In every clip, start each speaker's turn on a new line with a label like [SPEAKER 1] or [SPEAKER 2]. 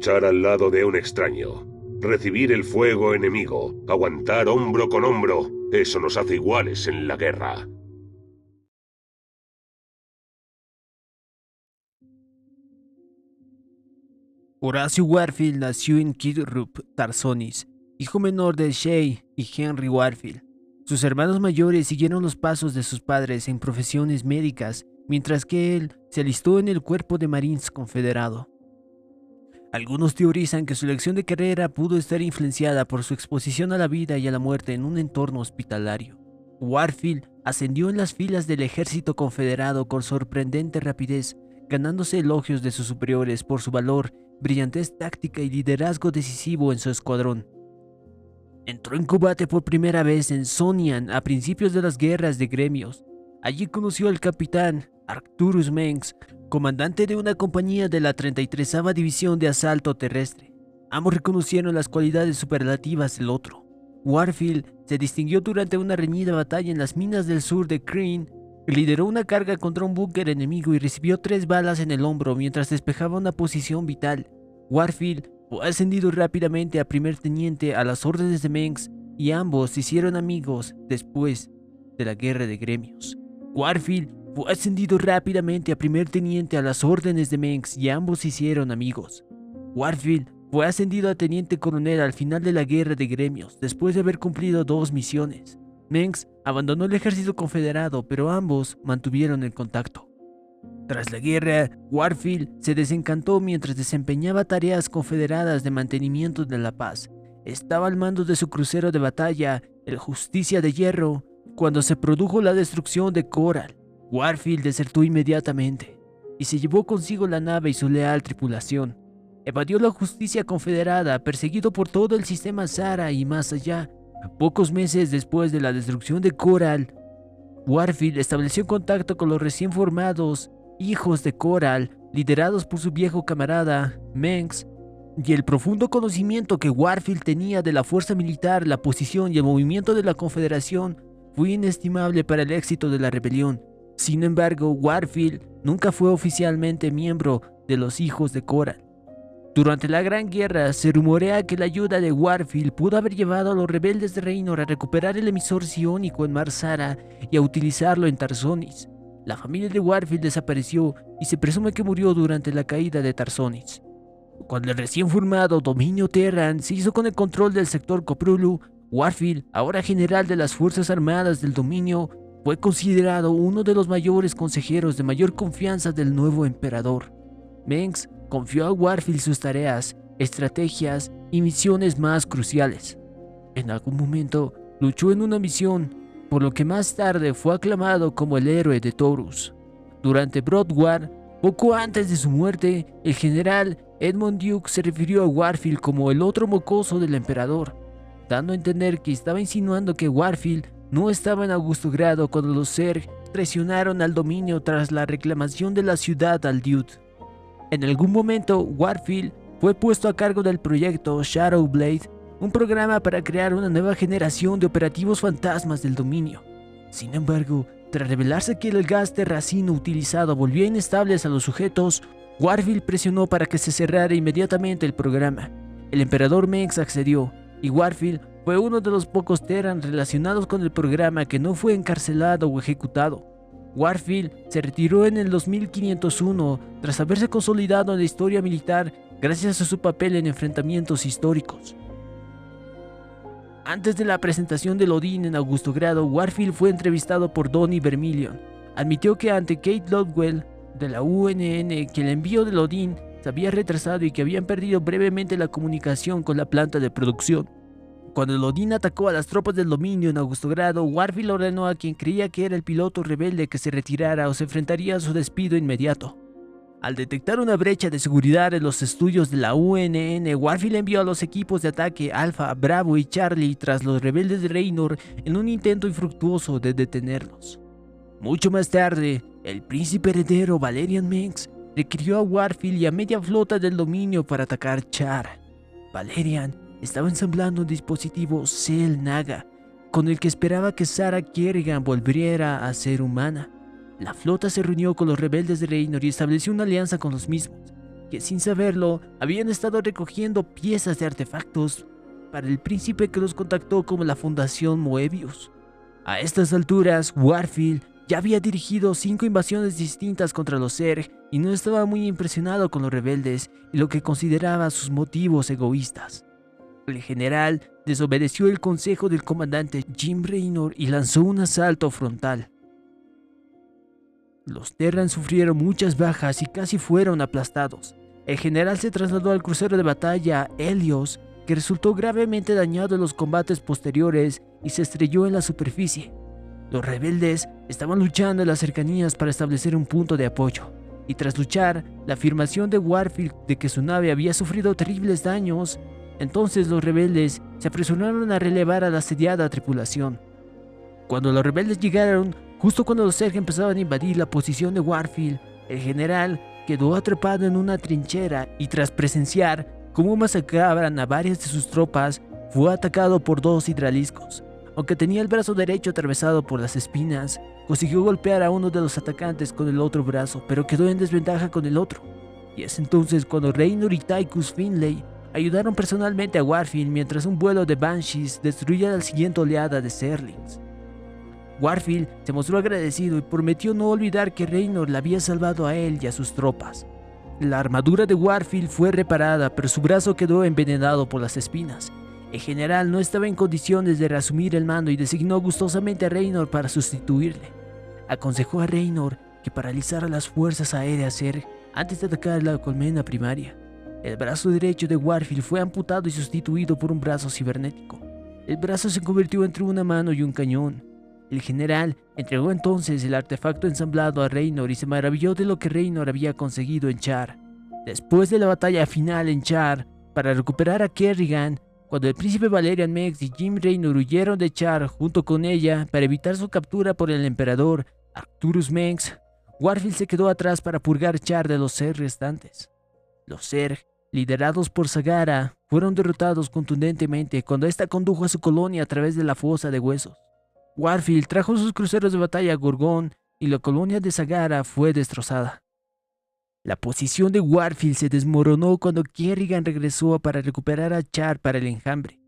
[SPEAKER 1] luchar al lado de un extraño, recibir el fuego enemigo, aguantar hombro con hombro, eso nos hace iguales en la guerra.
[SPEAKER 2] Horacio Warfield nació en Kidrup, Tarsonis, hijo menor de Shay y Henry Warfield. Sus hermanos mayores siguieron los pasos de sus padres en profesiones médicas, mientras que él se alistó en el cuerpo de Marines confederado. Algunos teorizan que su elección de carrera pudo estar influenciada por su exposición a la vida y a la muerte en un entorno hospitalario. Warfield ascendió en las filas del ejército confederado con sorprendente rapidez, ganándose elogios de sus superiores por su valor, brillantez táctica y liderazgo decisivo en su escuadrón. Entró en combate por primera vez en Sonian a principios de las guerras de gremios. Allí conoció al capitán Arcturus Mengs, comandante de una compañía de la 33ª División de Asalto Terrestre. Ambos reconocieron las cualidades superlativas del otro. Warfield se distinguió durante una reñida batalla en las minas del sur de Kryn. Lideró una carga contra un búnker enemigo y recibió 3 balas en el hombro mientras despejaba una posición vital. Warfield fue ascendido rápidamente a primer teniente a las órdenes de Mengs y ambos se hicieron amigos después de la guerra de gremios. Warfield fue ascendido rápidamente a primer teniente a las órdenes de Mengs y ambos se hicieron amigos. Warfield fue ascendido a teniente coronel al final de la guerra de gremios después de haber cumplido 2 misiones. Mengs abandonó el ejército confederado, pero ambos mantuvieron el contacto. Tras la guerra, Warfield se desencantó mientras desempeñaba tareas confederadas de mantenimiento de la paz. Estaba al mando de su crucero de batalla, el Justicia de Hierro, cuando se produjo la destrucción de Coral. Warfield desertó inmediatamente y se llevó consigo la nave y su leal tripulación. Evadió la justicia confederada, perseguido por todo el sistema Zara y más allá. Pocos meses después de la destrucción de Coral, Warfield estableció contacto con los recién formados hijos de Coral, liderados por su viejo camarada, Mengs, y el profundo conocimiento que Warfield tenía de la fuerza militar, la posición y el movimiento de la Confederación fue inestimable para el éxito de la rebelión. Sin embargo, Warfield nunca fue oficialmente miembro de los hijos de Coral. Durante la Gran Guerra, se rumorea que la ayuda de Warfield pudo haber llevado a los rebeldes de Raynor a recuperar el emisor psiónico en Mar Zara y a utilizarlo en Tarsonis. La familia de Warfield desapareció y se presume que murió durante la caída de Tarsonis. Cuando el recién formado Dominio Terran se hizo con el control del sector Coprulu, Warfield, ahora general de las Fuerzas Armadas del Dominio, fue considerado uno de los mayores consejeros de mayor confianza del nuevo emperador. Mengs confió a Warfield sus tareas, estrategias y misiones más cruciales. En algún momento luchó en una misión, por lo que más tarde fue aclamado como el héroe de Taurus. Durante Broad War, poco antes de su muerte, el general Edmund Duke se refirió a Warfield como el otro mocoso del emperador, dando a entender que estaba insinuando que Warfield no estaba en augusto grado cuando los Zerg traicionaron al dominio tras la reclamación de la ciudad al Dude. En algún momento, Warfield fue puesto a cargo del proyecto Shadowblade, un programa para crear una nueva generación de operativos fantasmas del dominio. Sin embargo, tras revelarse que el gas terracino utilizado volvía inestables a los sujetos, Warfield presionó para que se cerrara inmediatamente el programa. El emperador Mengs accedió, y Warfield fue uno de los pocos Terran relacionados con el programa que no fue encarcelado o ejecutado. Warfield se retiró en el 2501 tras haberse consolidado en la historia militar gracias a su papel en enfrentamientos históricos. Antes de la presentación de Lodin en augusto grado, Warfield fue entrevistado por Donny Vermillion. Admitió que ante Kate Lodwell de la UNN que el envío de Lodin se había retrasado y que habían perdido brevemente la comunicación con la planta de producción. Cuando Lodin atacó a las tropas del dominio en augusto grado, Warfield ordenó a quien creía que era el piloto rebelde que se retirara o se enfrentaría a su despido inmediato. Al detectar una brecha de seguridad en los estudios de la UNN, Warfield envió a los equipos de ataque Alpha, Bravo y Charlie tras los rebeldes de Raynor en un intento infructuoso de detenerlos. Mucho más tarde, el príncipe heredero Valerian Mengs requirió a Warfield y a media flota del dominio para atacar Char. Valerian estaba ensamblando un dispositivo Cell Naga, con el que esperaba que Sarah Kerrigan volviera a ser humana. La flota se reunió con los rebeldes de Raynor y estableció una alianza con los mismos. que sin saberlo habían estado recogiendo piezas de artefactos para el príncipe que los contactó como la Fundación Moebius. A estas alturas, Warfield ya había dirigido 5 invasiones distintas contra los Zerg y no estaba muy impresionado con los rebeldes y lo que consideraba sus motivos egoístas. El general desobedeció el consejo del comandante Jim Raynor y lanzó un asalto frontal. Los Terran sufrieron muchas bajas y casi fueron aplastados. El general se trasladó al crucero de batalla Helios, que resultó gravemente dañado en los combates posteriores y se estrelló en la superficie. Los rebeldes estaban luchando en las cercanías para establecer un punto de apoyo, y tras luchar, la afirmación de Warfield de que su nave había sufrido terribles daños, entonces los rebeldes se apresuraron a relevar a la asediada tripulación. Cuando los rebeldes llegaron, justo cuando los Zerg empezaban a invadir la posición de Warfield, el general quedó atrapado en una trinchera y tras presenciar cómo masacraban a varias de sus tropas, fue atacado por 2 hidraliscos. Aunque tenía el brazo derecho atravesado por las espinas, consiguió golpear a uno de los atacantes con el otro brazo, pero quedó en desventaja con el otro. Y es entonces cuando Raynor y Tychus Finlay ayudaron personalmente a Warfield mientras un vuelo de Banshees destruía la siguiente oleada de Zerglings. Warfield se mostró agradecido y prometió no olvidar que Raynor le había salvado a él y a sus tropas. La armadura de Warfield fue reparada, pero su brazo quedó envenenado por las espinas. El general no estaba en condiciones de reasumir el mando y designó gustosamente a Raynor para sustituirle. Aconsejó a Raynor que paralizara las fuerzas aéreas Zerg antes de atacar la colmena primaria. El brazo derecho de Warfield fue amputado y sustituido por un brazo cibernético. El brazo se convirtió entre una mano y un cañón. El general entregó entonces el artefacto ensamblado a Raynor y se maravilló de lo que Raynor había conseguido en Char. Después de la batalla final en Char, para recuperar a Kerrigan, cuando el príncipe Valerian Mex y Jim Raynor huyeron de Char junto con ella para evitar su captura por el emperador Arcturus Mengs, Warfield se quedó atrás para purgar Char de los Zerg restantes. Los Zerg, liderados por Zagara, fueron derrotados contundentemente cuando ésta condujo a su colonia a través de la fosa de huesos. Warfield trajo sus cruceros de batalla a Gorgón y la colonia de Zagara fue destrozada. La posición de Warfield se desmoronó cuando Kerrigan regresó para recuperar a Char para el enjambre,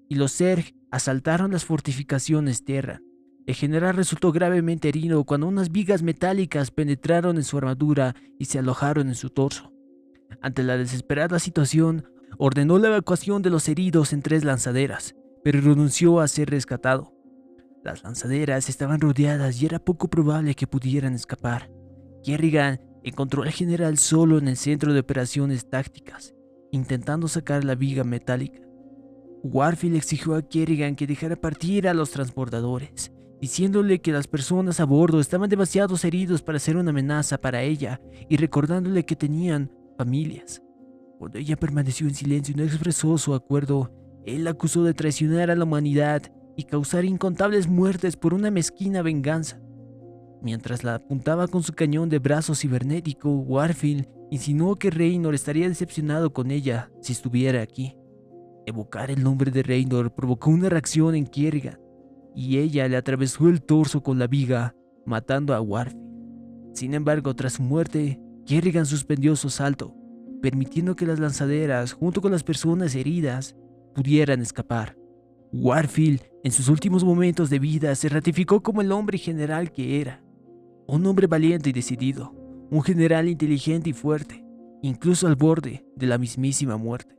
[SPEAKER 2] y los Zerg asaltaron las fortificaciones Terran. El general resultó gravemente herido cuando unas vigas metálicas penetraron en su armadura y se alojaron en su torso. Ante la desesperada situación, ordenó la evacuación de los heridos en 3 lanzaderas, pero renunció a ser rescatado. Las lanzaderas estaban rodeadas y era poco probable que pudieran escapar. Kerrigan encontró al general solo en el centro de operaciones tácticas, intentando sacar la viga metálica. Warfield exigió a Kerrigan que dejara partir a los transportadores, diciéndole que las personas a bordo estaban demasiado heridos para ser una amenaza para ella y recordándole que tenían familias. Cuando ella permaneció en silencio y no expresó su acuerdo, él la acusó de traicionar a la humanidad y causar incontables muertes por una mezquina venganza. Mientras la apuntaba con su cañón de brazo cibernético, Warfield insinuó que Raynor estaría decepcionado con ella si estuviera aquí. Evocar el nombre de Raynor provocó una reacción en Kerrigan, y ella le atravesó el torso con la viga, matando a Warfield. Sin embargo, tras su muerte, Kerrigan suspendió su asalto, permitiendo que las lanzaderas, junto con las personas heridas, pudieran escapar. Warfield, en sus últimos momentos de vida, se ratificó como el hombre general que era. Un hombre valiente y decidido, un general inteligente y fuerte, incluso al borde de la mismísima muerte.